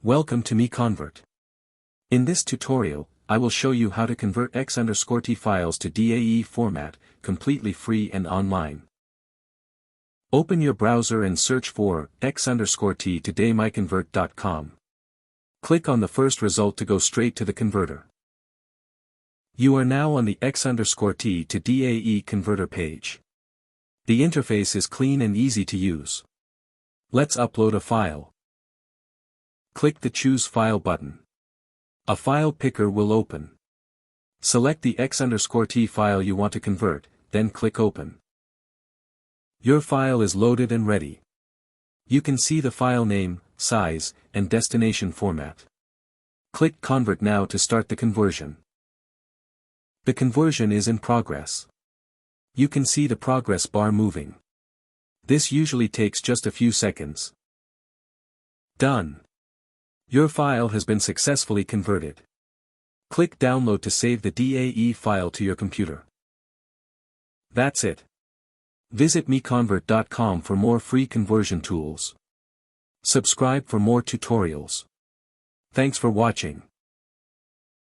Welcome to MiConvert. In this tutorial, I will show you how to convert x_t files to DAE format, completely free and online. Open your browser and search for x_t to DAE.miconvert.com. Click on the first result to go straight to the converter. You are now on the x_t to DAE converter page. The interface is clean and easy to use. Let's upload a file. Click the Choose File button. A file picker will open. Select the x_t file you want to convert, then click Open. Your file is loaded and ready. You can see the file name, size, and destination format. Click Convert now to start the conversion. The conversion is in progress. You can see the progress bar moving. This usually takes just a few seconds. Done. Your file has been successfully converted. Click Download to save the DAE file to your computer. That's it. Visit MiConvert.com for more free conversion tools. Subscribe for more tutorials. Thanks for watching.